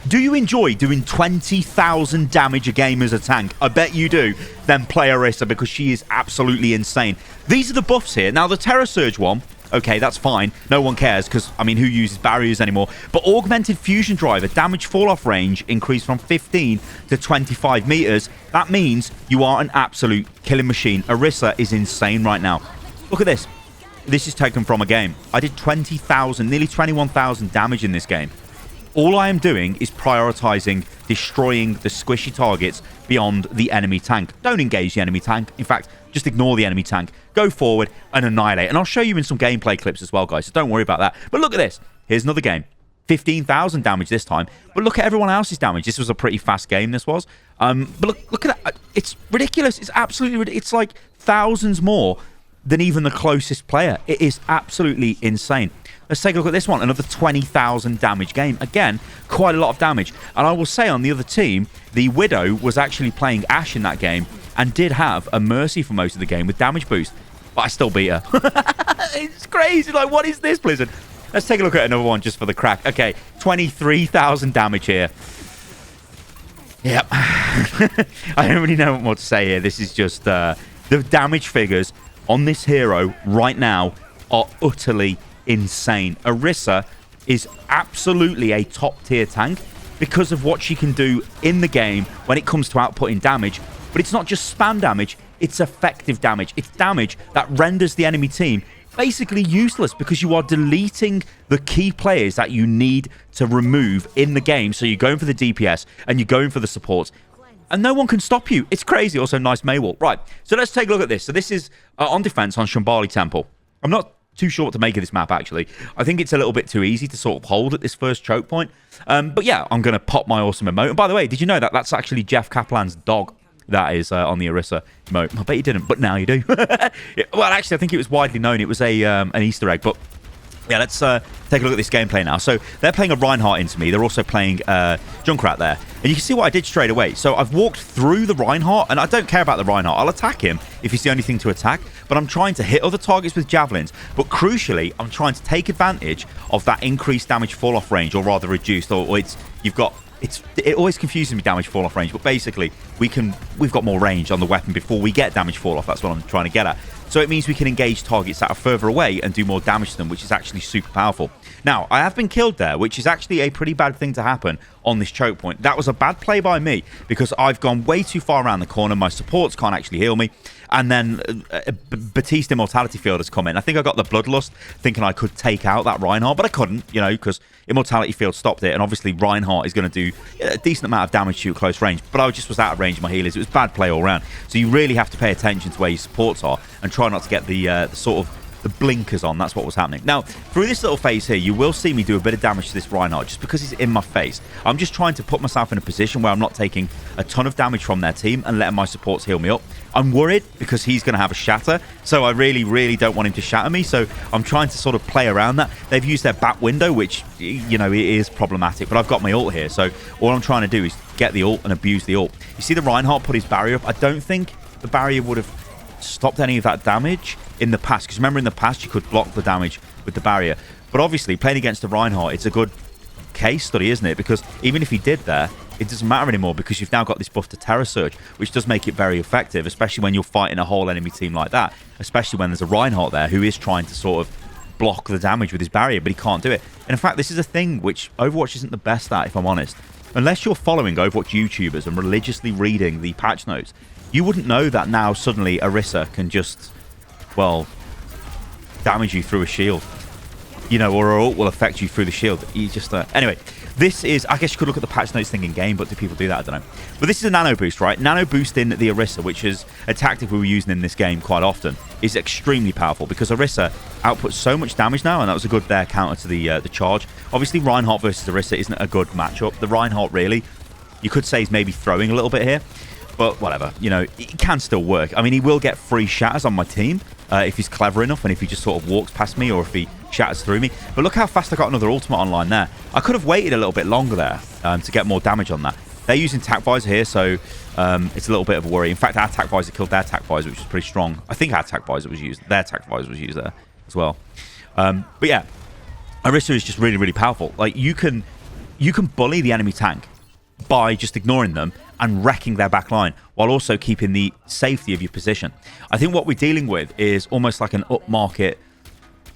Do you enjoy doing 20,000 damage a game as a tank? I bet you do. Then play Orisa because she is absolutely insane. These are the buffs here. Now, the Terror Surge one, okay, that's fine. No one cares because, I mean, who uses barriers anymore? But Augmented Fusion Driver, damage fall-off range increased from 15 to 25 meters. That means you are an absolute killing machine. Orisa is insane right now. Look at this. This is taken from a game. I did 20,000, nearly 21,000 damage in this game. All I am doing is prioritizing destroying the squishy targets beyond the enemy tank. Don't engage the enemy tank. In fact, just ignore the enemy tank. Go forward and annihilate. And I'll show you in some gameplay clips as well, guys, so don't worry about that. But look at this. Here's another game. 15,000 damage this time. But look at everyone else's damage. This was a pretty fast game, this was. But look at that. It's ridiculous. It's absolutely ridiculous. It's like thousands more than even the closest player. It is absolutely insane. Let's take a look at this one. Another 20,000 damage game. Again, quite a lot of damage. And I will say on the other team, the Widow was actually playing Ashe in that game and did have a Mercy for most of the game with damage boost. But I still beat her. It's crazy. Like, what is this, Blizzard? Let's take a look at another one just for the crack. Okay, 23,000 damage here. Yep. I don't really know what more to say here. This is just the damage figures on this hero right now are utterly insane. Orisa is absolutely a top tier tank because of what she can do in the game when it comes to outputting damage. But it's not just spam damage, it's effective damage. It's damage that renders the enemy team basically useless because you are deleting the key players that you need to remove in the game. So you're going for the DPS and you're going for the supports. And no one can stop you. It's crazy. Also, nice Maywall. Right, so let's take a look at this. So this is on defense on Shambhali Temple. I'm not too sure what to make of this map, actually. I think it's a little bit too easy to sort of hold at this first choke point. But yeah, I'm going to pop my awesome emote. And by the way, did you know that that's actually Jeff Kaplan's dog that is on the Orisa emote? I bet you didn't, but now you do. Well, actually, I think it was widely known. It was an Easter egg, but yeah, let's take a look at this gameplay now. So they're playing a Reinhardt into me. They're also playing Junkrat there. And you can see what I did straight away. So I've walked through the Reinhardt, and I don't care about the Reinhardt. I'll attack him if he's the only thing to attack. But I'm trying to hit other targets with javelins. But crucially, I'm trying to take advantage of that increased damage fall-off range, or rather reduced. Or it always confuses me, damage fall-off range. But basically, we've got more range on the weapon before we get damage fall-off. That's what I'm trying to get at. So it means we can engage targets that are further away and do more damage to them, which is actually super powerful. Now, I have been killed there, which is actually a pretty bad thing to happen on this choke point. That was a bad play by me because I've gone way too far around the corner. My supports can't actually heal me. And then Batiste Immortality Field has come in. I think I got the Bloodlust thinking I could take out that Reinhardt, but I couldn't, you know, because Immortality Field stopped it. And obviously Reinhardt is going to do a decent amount of damage to you at close range. But I just was out of range of my healers. It was bad play all around. So you really have to pay attention to where your supports are and try not to get the sort of the blinkers on. That's what was happening. Now, through this little phase here, you will see me do a bit of damage to this Reinhardt just because he's in my face. I'm just trying to put myself in a position where I'm not taking a ton of damage from their team and letting my supports heal me up. I'm worried because he's going to have a shatter, so I really, really don't want him to shatter me, so I'm trying to sort of play around that. They've used their bat window, which, you know, it is problematic, but I've got my ult here, so all I'm trying to do is get the ult and abuse the ult. You see the Reinhardt put his barrier up? I don't think the barrier would have stopped any of that damage in the past, because remember in the past you could block the damage with the barrier. But obviously playing against the Reinhardt, it's a good case study, isn't it? Because even if he did there, it doesn't matter anymore because you've now got this buff to Terror Surge, which does make it very effective, especially when you're fighting a whole enemy team like that, especially when there's a Reinhardt there who is trying to sort of block the damage with his barrier, but he can't do it. And in fact, this is a thing which Overwatch isn't the best at, if I'm honest. Unless you're following Overwatch YouTubers and religiously reading the patch notes, you wouldn't know that now suddenly Orisa can just, well, damage you through a shield. You know, or her ult will affect you through the shield. You just, anyway, this is, I guess you could look at the patch notes thing in game, but do people do that? I don't know. But this is a nano boost, right? Nano boost in the Orisa, which is a tactic we were using in this game quite often, is extremely powerful because Orisa outputs so much damage now, and that was a good counter to the charge. Obviously, Reinhardt versus Orisa isn't a good matchup. The Reinhardt, really, you could say, is maybe throwing a little bit here. But whatever, you know, it can still work. I mean, he will get free shatters on my team if he's clever enough and if he just sort of walks past me or if he shatters through me. But look how fast I got another ultimate online there. I could have waited a little bit longer there to get more damage on that. They're using Tac Visor here, so it's a little bit of a worry. In fact, our Tac Visor killed their Tac Visor, which was pretty strong. I think our Tac Visor was used. Their Tac Visor was used there as well. But yeah, Orisa is just really, really powerful. Like, you can you can bully the enemy tank by just ignoring them and wrecking their back line while also keeping the safety of your position. I think what we're dealing with is almost like an upmarket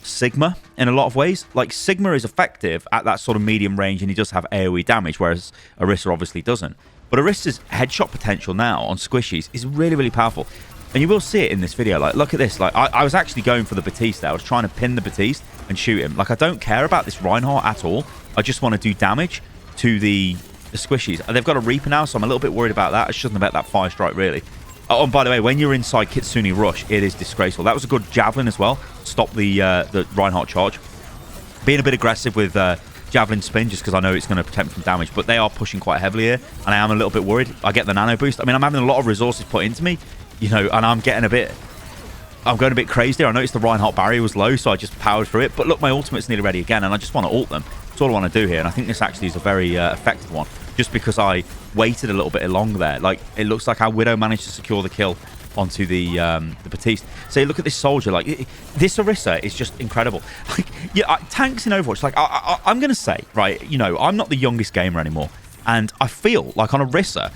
Sigma in a lot of ways. Like, Sigma is effective at that sort of medium range and he does have AoE damage, whereas Orisa obviously doesn't. But Orisa's headshot potential now on squishies is really, really powerful. And you will see it in this video. Like, look at this. Like, I was actually going for the Batiste there. I was trying to pin the Batiste and shoot him. Like, I don't care about this Reinhardt at all. I just want to do damage to the squishies. They've got a Reaper now, so I'm a little bit worried about that. I shouldn't have bet that fire strike, really. Oh, and by the way, when you're inside Kitsune Rush, it is disgraceful. That was a good javelin as well. Stop the Reinhardt charge. Being a bit aggressive with javelin spin, just because I know it's going to protect me from damage. But they are pushing quite heavily here, and I am a little bit worried. I get the nano boost. I mean, I'm having a lot of resources put into me, you know, and I'm going a bit crazy there. I noticed the Reinhardt barrier was low, so I just powered through it. But look, my ultimate's nearly ready again, and I just want to ult them. That's all I want to do here, and I think this actually is a very effective one, just because I waited a little bit long there. Like, it looks like our Widow managed to secure the kill onto the Batiste. So look at this soldier. Like, this Orisa is just incredible. Like, yeah, tanks in Overwatch. Like, I'm gonna say, right, you know, I'm not the youngest gamer anymore, and I feel like on Orisa,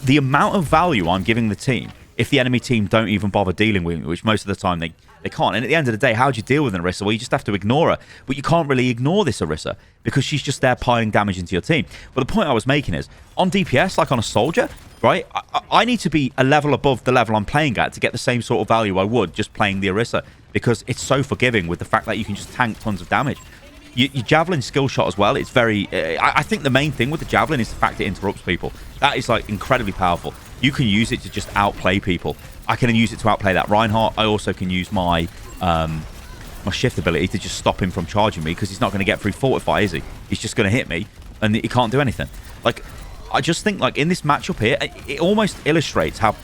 the amount of value I'm giving the team, if the enemy team don't even bother dealing with me, which most of the time they can't. And at the end of the day, how do you deal with an Orisa? Well, you just have to ignore her. But you can't really ignore this Orisa because she's just there piling damage into your team. But the point I was making is, on DPS, like on a soldier, right, I need to be a level above the level I'm playing at to get the same sort of value I would just playing the Orisa, because it's so forgiving with the fact that you can just tank tons of damage. Your javelin skill shot as well, it's very... I think the main thing with the javelin is the fact it interrupts people. That is, like, incredibly powerful. You can use it to just outplay people. I can use it to outplay that Reinhardt. I also can use my my shift ability to just stop him from charging me, because he's not going to get through Fortify, is he? He's just going to hit me, and he can't do anything. Like, I just think, like, in this matchup here, it almost illustrates how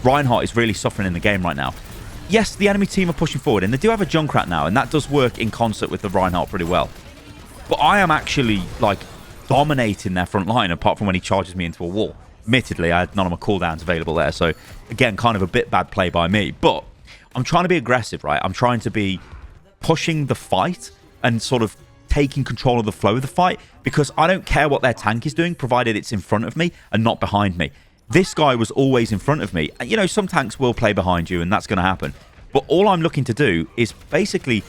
Reinhardt is really suffering in the game right now. Yes, the enemy team are pushing forward, and they do have a Junkrat now, and that does work in concert with the Reinhardt pretty well. But I am actually, like, dominating their front line, apart from when he charges me into a wall. Admittedly, I had none of my cooldowns available there, so, again, kind of a bit bad play by me. But I'm trying to be aggressive, right? I'm trying to be pushing the fight and sort of taking control of the flow of the fight, because I don't care what their tank is doing, provided it's in front of me and not behind me. This guy was always in front of me. And, you know, some tanks will play behind you, and that's going to happen. But all I'm looking to do is basically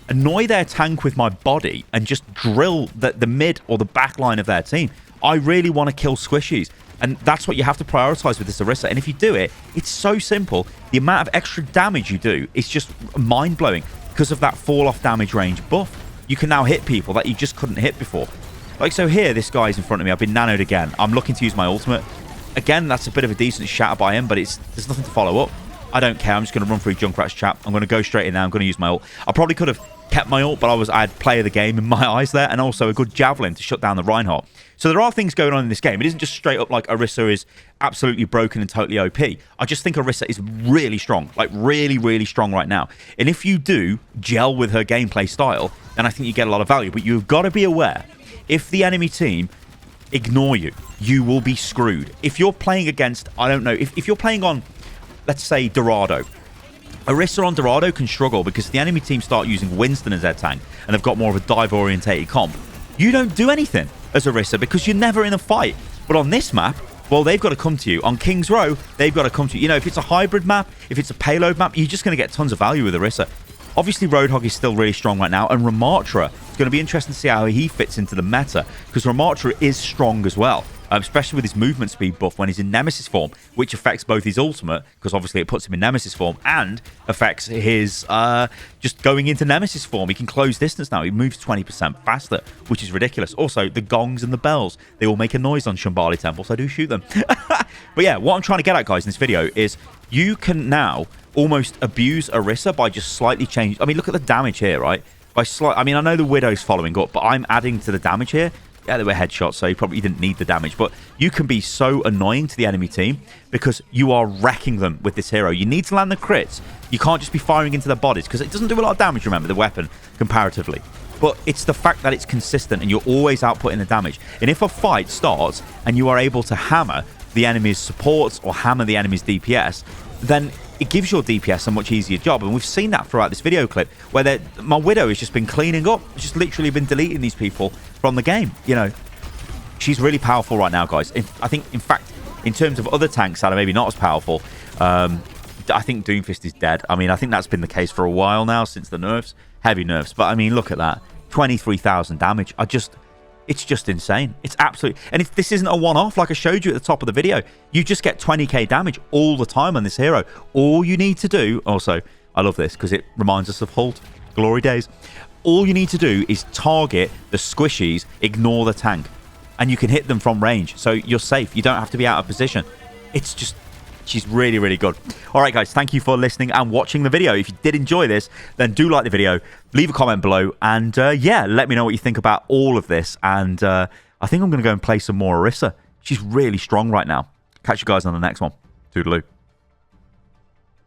annoy their tank with my body and just drill the mid or the back line of their team. I really want to kill squishies. And that's what you have to prioritize with this Orisa. And if you do it, it's so simple. The amount of extra damage you do is just mind-blowing because of that fall-off damage range buff. You can now hit people that you just couldn't hit before. Like, so here, this guy's in front of me. I've been nanoed again. I'm looking to use my ultimate. Again, that's a bit of a decent shatter by him, but there's nothing to follow up. I don't care. I'm just going to run through Junkrat's trap. I'm going to go straight in there. I'm going to use my ult. I probably could have kept my ult, but I had play of the game in my eyes there, and also a good javelin to shut down the Reinhardt. So there are things going on in this game. It isn't just straight up like Orisa is absolutely broken and totally OP. I just think Orisa is really strong, like really, really strong right now. And if you do gel with her gameplay style, then I think you get a lot of value. But you've got to be aware, if the enemy team ignore you, you will be screwed. If you're playing against, I don't know, if you're playing on, let's say, Dorado, Orisa on Dorado can struggle because if the enemy team start using Winston as their tank and they've got more of a dive-orientated comp, you don't do anything as Orisa because you're never in a fight. But on this map, well, they've got to come to you. On King's Row, they've got to come to you. You know, if it's a hybrid map, if it's a payload map, you're just going to get tons of value with Orisa. Obviously, Roadhog is still really strong right now, and Ramatra, it's going to be interesting to see how he fits into the meta, because Ramatra is strong as well, especially with his movement speed buff when he's in Nemesis form, which affects both his ultimate, because obviously it puts him in Nemesis form, and affects his just going into Nemesis form. He can close distance now. He moves 20% faster, which is ridiculous. Also, the gongs and the bells, they all make a noise on Shambhala Temple, so I do shoot them. But yeah, what I'm trying to get at, guys, in this video is you can now almost abuse Orisa by just slightly change. I mean, look at the damage here, right? I mean, I know the Widow's following up, but I'm adding to the damage here. Yeah, they were headshots, so you probably didn't need the damage. But you can be so annoying to the enemy team because you are wrecking them with this hero. You need to land the crits. You can't just be firing into their bodies because it doesn't do a lot of damage, remember, the weapon, comparatively. But it's the fact that it's consistent and you're always outputting the damage. And if a fight starts and you are able to hammer the enemy's supports or hammer the enemy's DPS, then it gives your DPS a much easier job. And we've seen that throughout this video clip where my Widow has just been cleaning up. It's just literally been deleting these people from the game, you know. She's really powerful right now, guys. I think, in fact, in terms of other tanks that are maybe not as powerful, I think Doomfist is dead. I mean, I think that's been the case for a while now since the nerfs. Heavy nerfs. But, I mean, look at that. 23,000 damage. It's just insane. It's absolutely... And this isn't a one-off, like I showed you at the top of the video. You just get 20k damage all the time on this hero. All you need to do... Also, I love this because it reminds us of Hult. Glory days. All you need to do is target the squishies, ignore the tank. And you can hit them from range. So you're safe. You don't have to be out of position. It's just... She's really, really good. All right, guys, thank you for listening and watching the video. If you did enjoy this, then do like the video, leave a comment below, and yeah, let me know what you think about all of this. And I think I'm going to go and play some more Orisa. She's really strong right now. Catch you guys on the next one. Toodaloo.